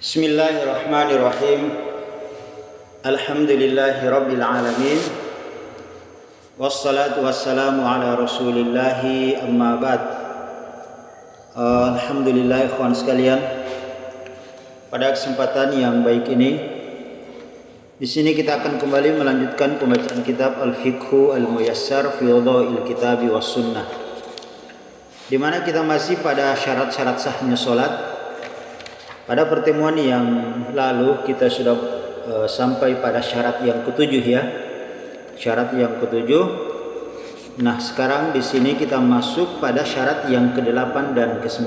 Bismillahirrahmanirrahim. Alhamdulillahi rabbil alamin. Wassalatu wassalamu ala rasulillahi amma ba'd. Alhamdulillah ikhwan sekalian. Pada kesempatan yang baik ini, di sini kita akan kembali melanjutkan pembacaan kitab Al-Fiqhu Al-Muyassar fi Dhawil Kitabi was Sunnah, di mana kita masih pada syarat-syarat sahnya salat. Pada pertemuan yang lalu kita sudah sampai pada syarat yang ketujuh ya. Syarat yang ketujuh. Nah, sekarang di sini kita masuk pada syarat yang ke-8 dan ke-9.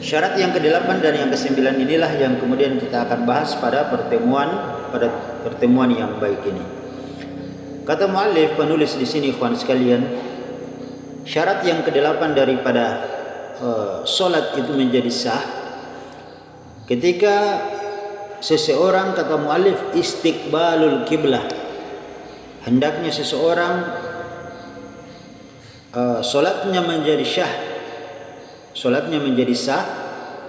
Syarat yang ke-8 dan yang ke-9 inilah yang kemudian kita akan bahas pada pertemuan yang baik ini. Kata muallif penulis di sini ikhwan sekalian, syarat yang ke-8 daripada solat itu menjadi sah ketika seseorang, kata muallif, istiqbalul kiblah, hendaknya seseorang solatnya menjadi syah, solatnya menjadi sah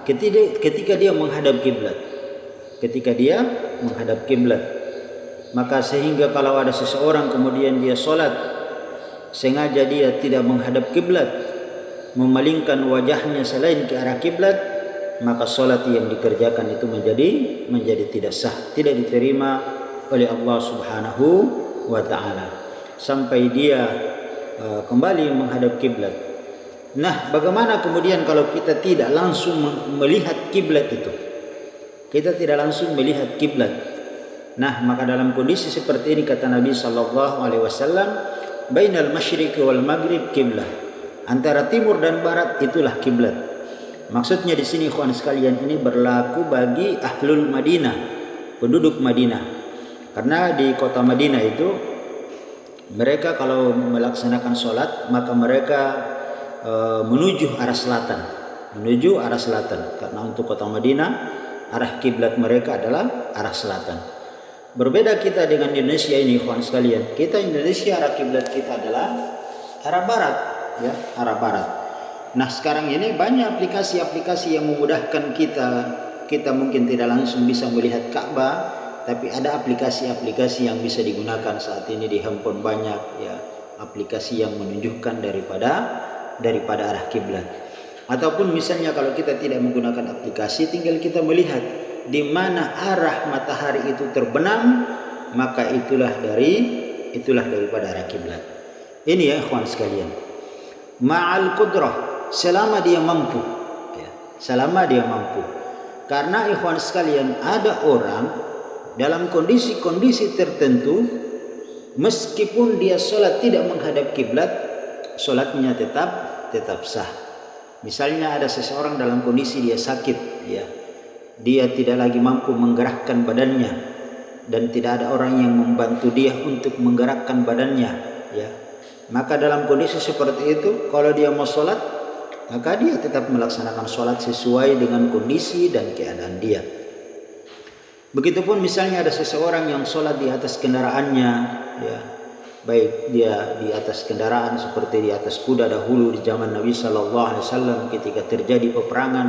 ketika dia menghadap kiblat, ketika dia menghadap kiblat. Maka sehingga kalau ada seseorang kemudian dia solat sengaja dia tidak menghadap kiblat, memalingkan wajahnya selain ke arah kiblat, maka solat yang dikerjakan itu menjadi tidak sah, tidak diterima oleh Allah Subhanahu wa taala sampai dia kembali menghadap kiblat. Nah, bagaimana kemudian kalau kita tidak langsung melihat kiblat itu? Kita tidak langsung melihat kiblat. Nah, maka dalam kondisi seperti ini kata Nabi sallallahu alaihi wasallam, bainal masyriqi wal maghrib kiblah. Antara timur dan barat itulah kiblat. Maksudnya di sini ikhwan sekalian, ini berlaku bagi ahlul Madinah, penduduk Madinah. Karena di kota Madinah itu mereka kalau melaksanakan sholat maka mereka menuju arah selatan, menuju arah selatan. Karena untuk kota Madinah arah kiblat mereka adalah arah selatan. Berbeda kita dengan Indonesia ini ikhwan sekalian. Kita Indonesia arah kiblat kita adalah arah barat. Ya, arah barat. Nah, sekarang ini banyak aplikasi-aplikasi yang memudahkan kita mungkin tidak langsung bisa melihat Ka'bah, tapi ada aplikasi-aplikasi yang bisa digunakan saat ini di handphone banyak ya, aplikasi yang menunjukkan daripada arah kiblat. Ataupun misalnya kalau kita tidak menggunakan aplikasi, tinggal kita melihat di mana arah matahari itu terbenam, maka itulah daripada arah kiblat. Ini ya ikhwan sekalian. Ma'al qudrah, selama dia mampu ya, selama dia mampu. Karena ikhwan sekalian, ada orang dalam kondisi-kondisi tertentu meskipun dia sholat tidak menghadap kiblat, sholatnya tetap sah. Misalnya ada seseorang dalam kondisi dia sakit ya, dia tidak lagi mampu menggerakkan badannya dan tidak ada orang yang membantu dia untuk menggerakkan badannya ya. Maka dalam kondisi seperti itu, kalau dia mau sholat, maka dia tetap melaksanakan sholat sesuai dengan kondisi dan keadaan dia. Begitupun misalnya ada seseorang yang sholat di atas kendaraannya, ya, baik dia di atas kendaraan seperti di atas kuda dahulu di zaman Nabi Sallallahu Alaihi Wasallam ketika terjadi peperangan,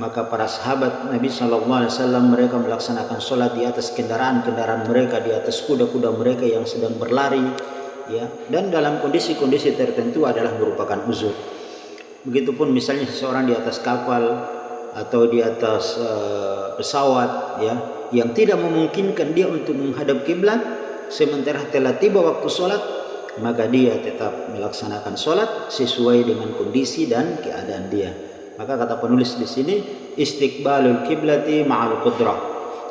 maka para sahabat Nabi Sallallahu Alaihi Wasallam mereka melaksanakan sholat di atas kendaraan-kendaraan mereka, di atas kuda-kuda mereka yang sedang berlari. Ya, dan dalam kondisi-kondisi tertentu adalah merupakan uzur. Begitupun misalnya seseorang di atas kapal atau di atas pesawat ya, yang tidak memungkinkan dia untuk menghadap kiblat sementara telah tiba waktu sholat, maka dia tetap melaksanakan sholat sesuai dengan kondisi dan keadaan dia. Maka kata penulis di sini, istiqbalul kiblati ma'al qudrah.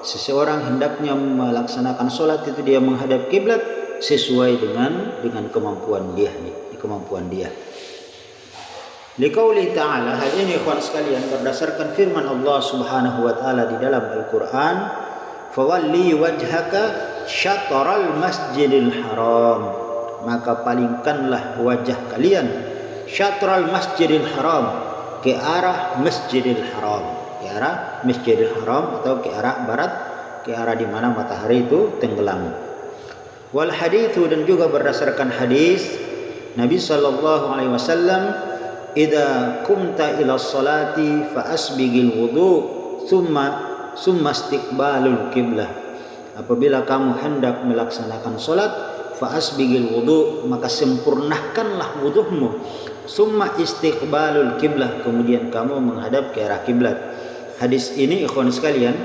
Seseorang hendaknya melaksanakan sholat itu dia menghadap kiblat sesuai dengan kemampuan dia, kemampuan dia. Liqauli ta'ala, hal ini ikhwan sekalian berdasarkan firman Allah Subhanahu wa taala di dalam Al-Qur'an, fawalli wajhaka syatral masjidil haram, maka palingkanlah wajah kalian syatral masjidil haram, ke arah Masjidil Haram, ke arah Masjidil Haram atau ke arah barat, ke arah di mana matahari itu tenggelam. Wal hadithu, dan juga berdasarkan hadis Nabi sallallahu alaihi wasallam idza kumta ila sholati fa asbigil wudu summa istiqbalul qiblah. Apabila kamu hendak melaksanakan salat, fa asbigil wudu, maka sempurnakanlah wuduhmu. Summa istiqbalul qiblah, kemudian kamu menghadap ke arah kiblat. Hadis ini ikhwan sekalian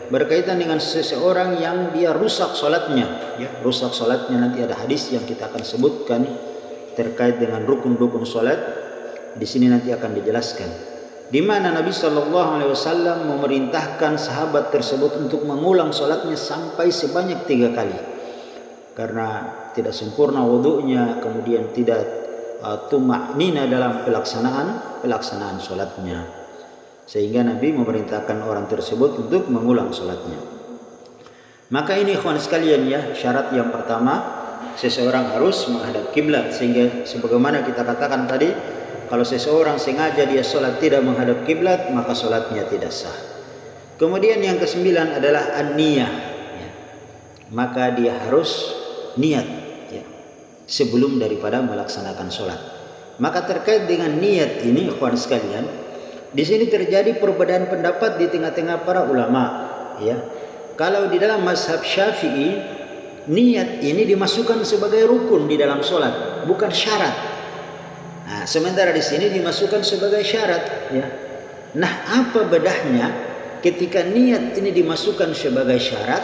berkaitan dengan seseorang yang dia rusak salatnya, ya, rusak salatnya. Nanti ada hadis yang kita akan sebutkan terkait dengan rukun-rukun salat. Di sini nanti akan dijelaskan di mana Nabi Shallallahu Alaihi Wasallam memerintahkan sahabat tersebut untuk mengulang salatnya sampai sebanyak 3 kali karena tidak sempurna wudunya, kemudian tidak tumaknina dalam pelaksanaan salatnya, sehingga Nabi memerintahkan orang tersebut untuk mengulang salatnya. Maka ini ikhwan sekalian ya, syarat yang pertama, seseorang harus menghadap kiblat, sehingga sebagaimana kita katakan tadi, kalau seseorang sengaja dia sholat tidak menghadap kiblat, maka sholatnya tidak sah. Kemudian yang kesembilan adalah an-niyah, ya. Maka dia harus niat, ya, sebelum daripada melaksanakan sholat. Maka terkait dengan niat ini, ikhwan sekalian, di sini terjadi perbedaan pendapat di tengah-tengah para ulama, ya. Kalau di dalam mazhab Syafi'i, niat ini dimasukkan sebagai rukun di dalam sholat, bukan syarat. Nah, sementara di sini dimasukkan sebagai syarat, ya. Nah, apa bedanya ketika niat ini dimasukkan sebagai syarat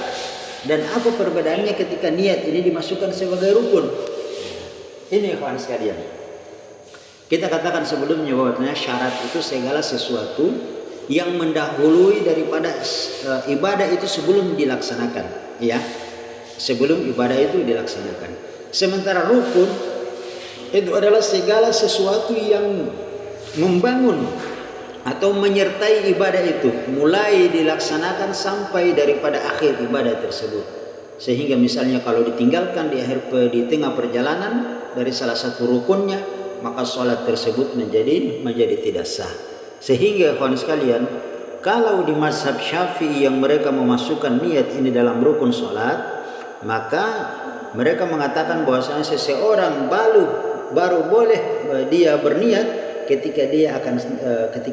dan apa perbedaannya ketika niat ini dimasukkan sebagai rukun? Ini kawan sekalian. Kita katakan sebelumnya bahwa syarat itu segala sesuatu yang mendahului daripada ibadah itu sebelum dilaksanakan, ya. Sebelum ibadah itu dilaksanakan. Sementara rukun itu adalah segala sesuatu yang membangun atau menyertai ibadah itu mulai dilaksanakan sampai daripada akhir ibadah tersebut. Sehingga misalnya kalau ditinggalkan di tengah perjalanan dari salah satu rukunnya, maka sholat tersebut menjadi tidak sah. Sehingga kawan sekalian, kalau di mazhab Syafi'i yang mereka memasukkan niat ini dalam rukun sholat, maka mereka mengatakan bahwasanya seseorang baru boleh dia berniat ketika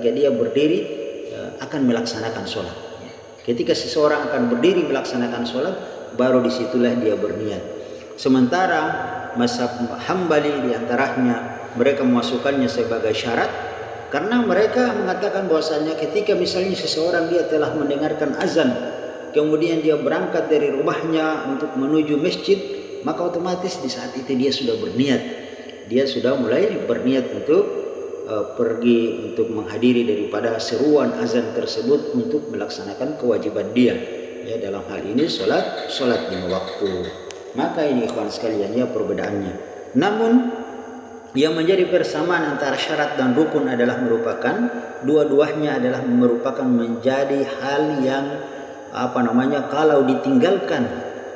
dia berdiri akan melaksanakan sholat. Ketika seseorang akan berdiri melaksanakan sholat, baru disitulah dia berniat. Sementara mazhab Hambali diantaranya mereka memasukkannya sebagai syarat karena mereka mengatakan bahwasanya ketika misalnya seseorang dia telah mendengarkan azan, kemudian dia berangkat dari rumahnya untuk menuju masjid, maka otomatis di saat itu dia sudah berniat. Dia sudah mulai berniat untuk pergi untuk menghadiri daripada seruan azan tersebut untuk melaksanakan kewajiban dia, ya, dalam hal ini sholat lima waktu. Maka ini ikhwan sekalian ya perbedaannya. Namun yang menjadi persamaan antara syarat dan rukun adalah merupakan dua-duanya adalah merupakan menjadi hal yang kalau ditinggalkan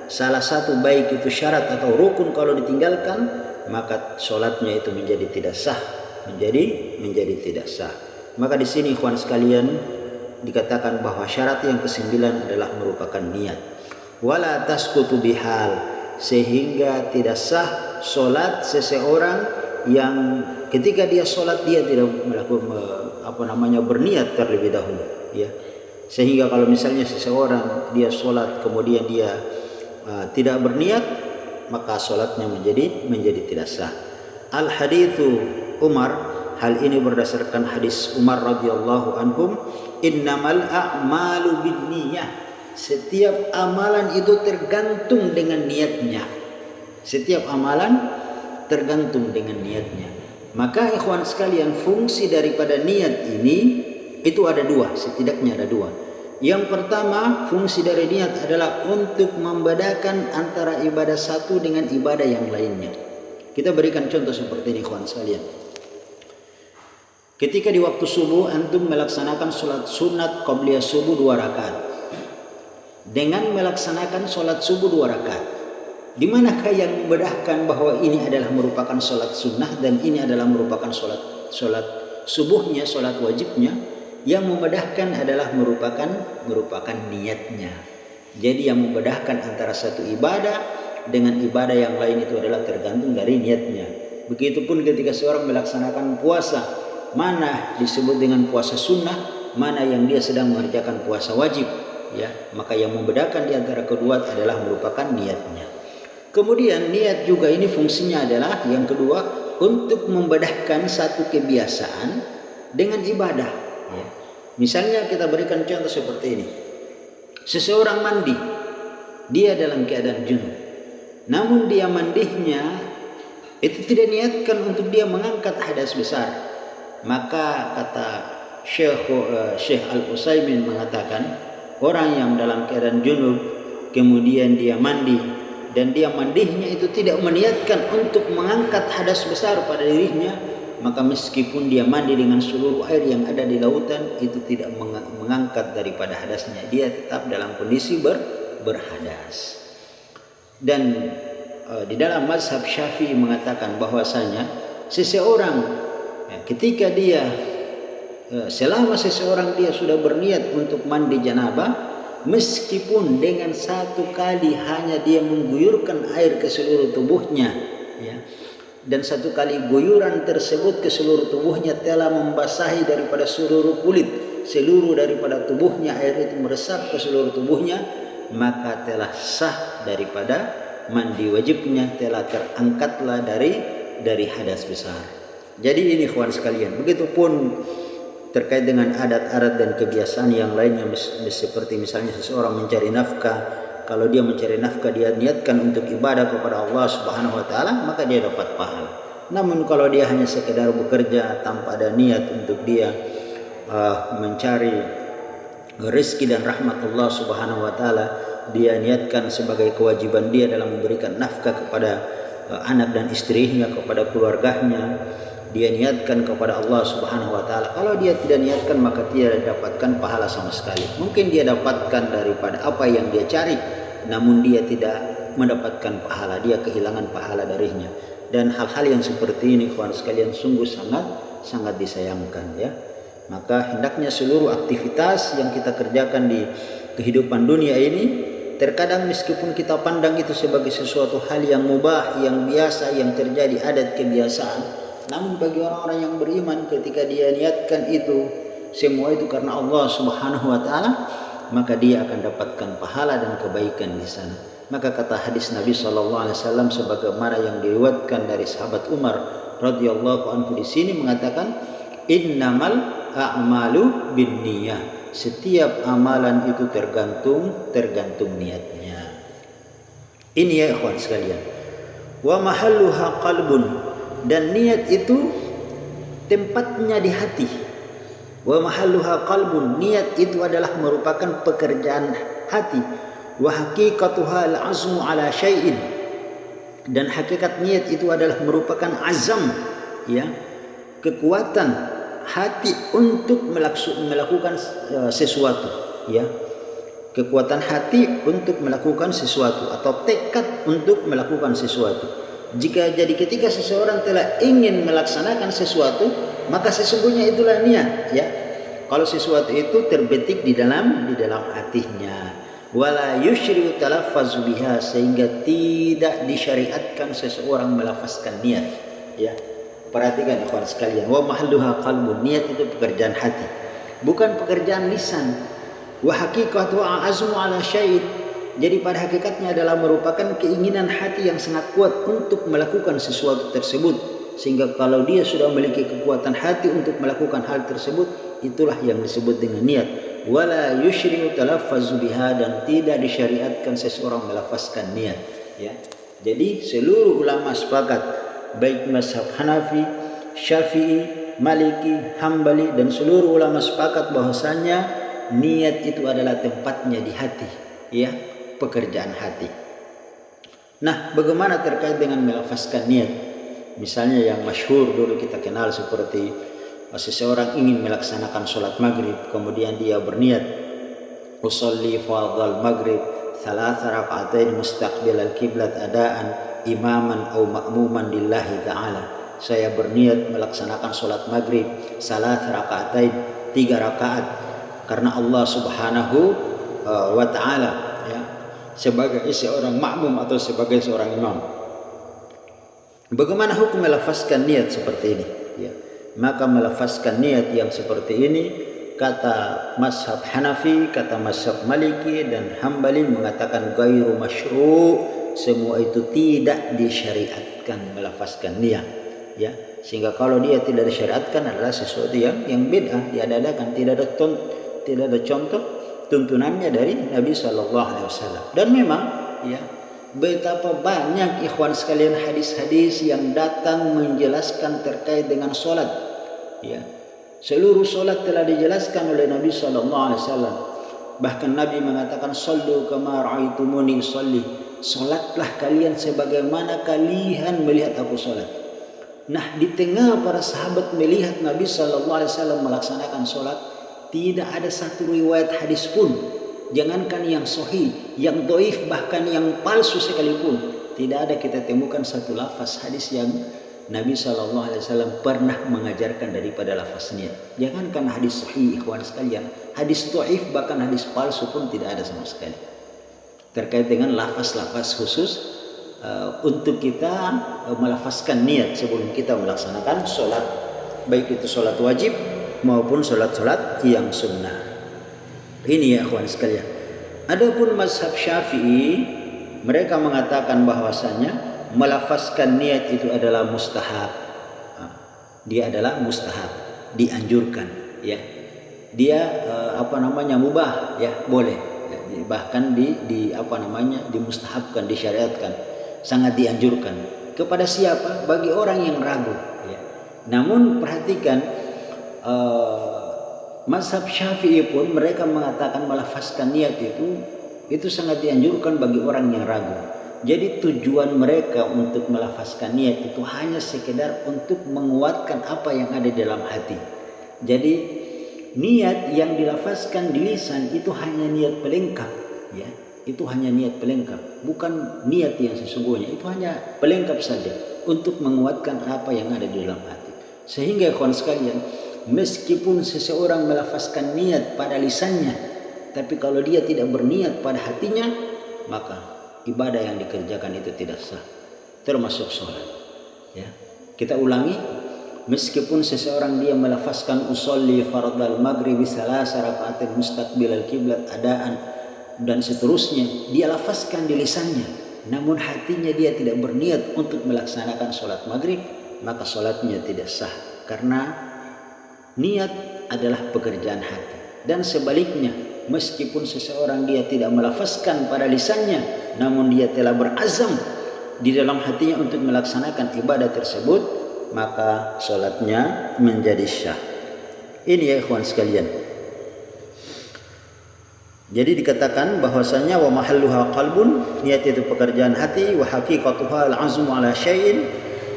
salah satu, baik itu syarat atau rukun, kalau ditinggalkan maka sholatnya itu menjadi tidak sah, menjadi tidak sah. Maka di sini ikhwan sekalian dikatakan bahwa syarat yang ke-9 adalah merupakan niat. Wala tasqutu bihal, sehingga tidak sah sholat seseorang yang ketika dia sholat dia tidak melakukan berniat terlebih dahulu, ya. Sehingga kalau misalnya seseorang dia sholat kemudian dia tidak berniat, maka sholatnya menjadi tidak sah. Al hadithu Umar, hal ini berdasarkan hadis Umar radhiyallahu anhum, innamal a'malu binniyah, setiap amalan itu tergantung dengan niatnya. Setiap amalan tergantung dengan niatnya. Maka ikhwan sekalian, fungsi daripada niat ini itu ada dua, setidaknya ada dua. Yang pertama, fungsi dari niat adalah untuk membedakan antara ibadah satu dengan ibadah yang lainnya. Kita berikan contoh seperti ini ikhwan sekalian. Ketika di waktu subuh antum melaksanakan sholat sunat qabliyah subuh 2 rakaat. Dengan melaksanakan sholat subuh 2 rakaat, di manakah yang membedakan bahwa ini adalah merupakan sholat sunnah dan ini adalah merupakan sholat subuhnya, sholat wajibnya? Yang membedakan adalah merupakan niatnya. Jadi yang membedakan antara satu ibadah dengan ibadah yang lain itu adalah tergantung dari niatnya. Begitupun ketika seorang melaksanakan puasa, mana disebut dengan puasa sunnah, mana yang dia sedang mengerjakan puasa wajib, ya. Maka yang membedakan di antara kedua adalah merupakan niatnya. Kemudian niat juga ini fungsinya adalah yang kedua untuk membedahkan satu kebiasaan dengan ibadah, ya. Misalnya kita berikan contoh seperti ini. Seseorang mandi, dia dalam keadaan junub. Namun dia mandinya itu tidak niatkan untuk dia mengangkat hadas besar. Maka kata Syekh Al-Utsaimin mengatakan, orang yang dalam keadaan junub kemudian dia mandi dan dia mandinya itu tidak meniatkan untuk mengangkat hadas besar pada dirinya, maka meskipun dia mandi dengan seluruh air yang ada di lautan itu tidak mengangkat daripada hadasnya, dia tetap dalam kondisi berhadas. Dan di dalam mazhab Syafi'i mengatakan bahwasanya seseorang ketika dia selama seseorang dia sudah berniat untuk mandi janabah, meskipun dengan satu kali hanya dia mengguyurkan air ke seluruh tubuhnya, ya, dan satu kali guyuran tersebut ke seluruh tubuhnya telah membasahi daripada seluruh kulit, seluruh daripada tubuhnya, air itu meresap ke seluruh tubuhnya, maka telah sah daripada mandi wajibnya, telah terangkatlah dari hadas besar. Jadi ini ikhwan sekalian, begitupun terkait dengan adat-adat dan kebiasaan yang lainnya, seperti misalnya seseorang mencari nafkah. Kalau dia mencari nafkah, dia niatkan untuk ibadah kepada Allah Subhanahu wa taala, maka dia dapat pahala. Namun kalau dia hanya sekedar bekerja tanpa ada niat untuk dia mencari rezeki dan rahmat Allah Subhanahu wa taala, dia niatkan sebagai kewajiban dia dalam memberikan nafkah kepada anak dan istrinya, kepada keluarganya, dia niatkan kepada Allah Subhanahu wa taala. Kalau dia tidak niatkan, maka tidak dapatkan pahala sama sekali. Mungkin dia dapatkan daripada apa yang dia cari, namun dia tidak mendapatkan pahala, dia kehilangan pahala darinya. Dan hal-hal yang seperti ini kawan sekalian sungguh sangat disayangkan, ya. Maka hendaknya seluruh aktivitas yang kita kerjakan di kehidupan dunia ini, terkadang meskipun kita pandang itu sebagai sesuatu hal yang mubah, yang biasa, yang terjadi adat kebiasaan, namun bagi orang-orang yang beriman ketika dia niatkan itu semua itu karena Allah Subhanahu wa taala, maka dia akan dapatkan pahala dan kebaikan di sana. Maka kata hadis Nabi sallallahu alaihi wasallam sebagaimana yang diriwayatkan dari sahabat Umar radhiyallahu anhu di sini mengatakan, innamal a'malu binniyah. Setiap amalan itu tergantung niatnya. Ini ya ikhwan sekalian. Wa mahalluha qalbun, dan niat itu tempatnya di hati. Wa mahalluha qalbun, niat itu adalah merupakan pekerjaan hati. Wa haqiqatuha al-azmu ala syai'in, dan hakikat niat itu adalah merupakan azam, ya, kekuatan hati untuk melakukan sesuatu, ya, kekuatan hati untuk melakukan sesuatu atau tekad untuk melakukan sesuatu. Jika jadi ketika seseorang telah ingin melaksanakan sesuatu, maka sesungguhnya itulah niat, ya. Kalau sesuatu itu terbetik di dalam hatinya, wala yusyri'u talaffazu biha, sehingga tidak disyariatkan seseorang melafazkan niat, ya. Perhatikan ikhwan sekalian, wa mahalluha qalbun, niat itu pekerjaan hati, bukan pekerjaan lisan. Wa haqiqatu azmu ala syai', jadi pada hakikatnya adalah merupakan keinginan hati yang sangat kuat untuk melakukan sesuatu tersebut, sehingga kalau dia sudah memiliki kekuatan hati untuk melakukan hal tersebut, itulah yang disebut dengan niat. Wala yusyri'u talaffazu biha, dan tidak disyariatkan seseorang melafazkan niat, ya. Jadi seluruh ulama sepakat, baik mazhab Hanafi, Syafi'i, Maliki, Hambali, dan seluruh ulama sepakat bahwasanya niat itu adalah tempatnya di hati, ya, pekerjaan hati. Nah, bagaimana terkait dengan melafazkan niat? Misalnya yang masyhur dulu kita kenal seperti seseorang ingin melaksanakan sholat maghrib, kemudian dia berniat, usolli fardhal maghrib thalatha raka'atain mustaqbil al-qiblat adaan imaman au ma'muman lillahi ta'ala. Saya berniat melaksanakan sholat maghrib salat rakaatain, 3 rakaat karena Allah Subhanahu wa ta'ala, ya, sebagai seorang makmum atau sebagai seorang imam. Bagaimana hukum melafazkan niat seperti ini, ya? Maka melafazkan niat yang seperti ini, kata mazhab Hanafi, kata mazhab Maliki dan Hambali mengatakan ghairu masyru', semua itu tidak disyariatkan melafazkan niat, ya. Sehingga kalau dia tidak disyariatkan adalah sesuatu yang bid'ah, diadakan, tidak ada contoh tuntunannya dari Nabi sallallahu alaihi wasallam. Dan memang, ya, betapa banyak ikhwan sekalian hadis-hadis yang datang menjelaskan terkait dengan solat, ya. Seluruh solat telah dijelaskan oleh Nabi sallallahu alaihi wasallam. Bahkan Nabi mengatakan sallu kama ra'aitumuni usolli, solatlah kalian sebagaimana kalian melihat aku solat. Nah, di tengah para sahabat melihat Nabi sallallahu alaihi wasallam melaksanakan solat, tidak ada satu riwayat hadis pun, jangankan yang sahih, yang dhaif, bahkan yang palsu sekalipun, tidak ada kita temukan satu lafaz hadis yang Nabi sallallahu alaihi wasallam pernah mengajarkan daripada lafaznya. Jangankan hadis sahih ikhwan sekalian, hadis dhaif bahkan hadis palsu pun tidak ada sama sekali terkait dengan lafaz-lafaz khusus untuk kita melafazkan niat sebelum kita melaksanakan solat, baik itu solat wajib maupun solat-solat yang sunnah. Ini ya ikhwan sekalian. Adapun mazhab Syafi'i, mereka mengatakan bahwasanya melafazkan niat itu adalah mustahab. Dia adalah mustahab, dianjurkan, ya. Dia mubah, ya, boleh. Ya, bahkan dimustahabkan, disyariatkan, sangat dianjurkan. Kepada siapa? Bagi orang yang ragu, ya. Namun perhatikan, mazhab Syafi'i pun mereka mengatakan melafazkan niat itu sangat dianjurkan bagi orang yang ragu. Jadi tujuan mereka untuk melafazkan niat itu hanya sekedar untuk menguatkan apa yang ada dalam hati. Jadi niat yang dilafazkan di lisan itu hanya niat pelengkap, ya. Itu hanya niat pelengkap, bukan niat yang sesungguhnya. Itu hanya pelengkap saja untuk menguatkan apa yang ada di dalam hati. Sehingga kawan sekalian, meskipun seseorang melafazkan niat pada lisannya, tapi kalau dia tidak berniat pada hatinya, maka ibadah yang dikerjakan itu tidak sah, termasuk sholat, ya. Kita ulangi, meskipun seseorang dia melafazkan usolli fardal maghribi salasa raka'atin mustaqbilal kiblat adaan dan seterusnya, dia lafazkan di lisannya, namun hatinya dia tidak berniat untuk melaksanakan sholat maghrib, maka sholatnya tidak sah, karena niat adalah pekerjaan hati. Dan sebaliknya, meskipun seseorang dia tidak melafazkan pada lisannya, namun dia telah berazam di dalam hatinya untuk melaksanakan ibadah tersebut, maka sholatnya menjadi syah. Ini ya ikhwan sekalian. Jadi dikatakan bahwasanya wa mahalluha qalbun, niat itu pekerjaan hati, wa haqiqatuha al-azmu ala syai'in,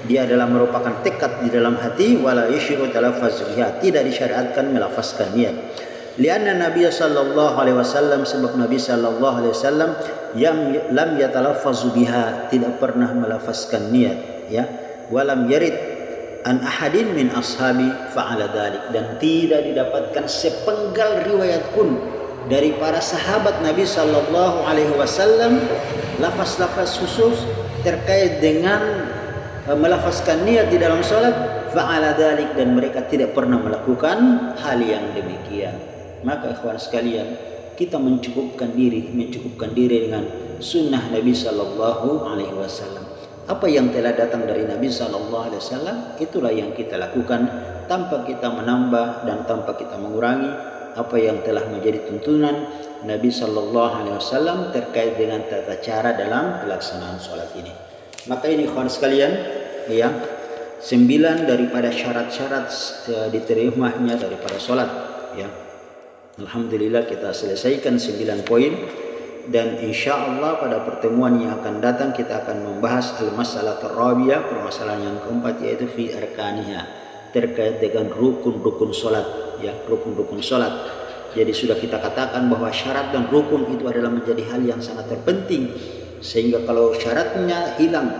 dia adalah merupakan tekad di dalam hati, wala yashru talaffuz biha, tidak disyariatkan melafazkan niat. Lianna Nabi sallallahu alaihi wasallam, sebab Nabi sallallahu alaihi wasallam yang lam yatalaffazu biha, tidak pernah melafazkan niat, ya. Walam yarid an ahadin min ashabi fa'ala dzalik, dan tidak didapatkan sepenggal riwayat pun dari para sahabat Nabi sallallahu alaihi wasallam lafaz-lafaz khusus terkait dengan melafazkan niat di dalam salat, fa'ala dzalik, dan mereka tidak pernah melakukan hal yang demikian. Maka ikhwan sekalian, kita mencukupkan diri dengan sunnah Nabi sallallahu alaihi wasallam. Apa yang telah datang dari Nabi sallallahu alaihi wasallam, itulah yang kita lakukan tanpa kita menambah dan tanpa kita mengurangi apa yang telah menjadi tuntunan Nabi sallallahu alaihi wasallam terkait dengan tata cara dalam pelaksanaan salat ini. Maka ini kawan sekalian, ya, 9 daripada syarat-syarat diterimanya daripada salat, ya. Alhamdulillah kita selesaikan 9 poin, dan insyaallah pada pertemuan yang akan datang kita akan membahas al-masalah ar-rabi'ah, permasalahan yang keempat, yaitu fi arkaniha, terkait dengan rukun-rukun salat, ya, rukun-rukun salat. Jadi sudah kita katakan bahwa syarat dan rukun itu adalah menjadi hal yang sangat terpenting, sehingga kalau syaratnya hilang,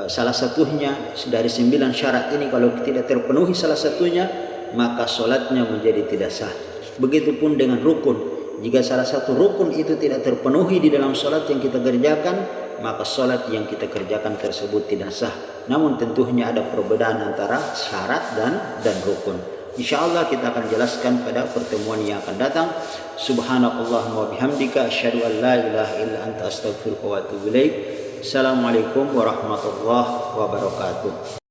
salah satunya dari 9 syarat ini kalau tidak terpenuhi salah satunya, maka salatnya menjadi tidak sah. Begitupun dengan rukun, Jika salah satu rukun itu tidak terpenuhi di dalam salat yang kita kerjakan, maka salat yang kita kerjakan tersebut tidak sah. Namun tentunya ada perbedaan antara syarat dan rukun. Insyaallah kita akan jelaskan pada pertemuan yang akan datang. Subhanakallahumma wa bihamdika asyhadu an la ilaha illa anta astaghfiruka wa atubu ilaik. Assalamualaikum warahmatullahi wabarakatuh.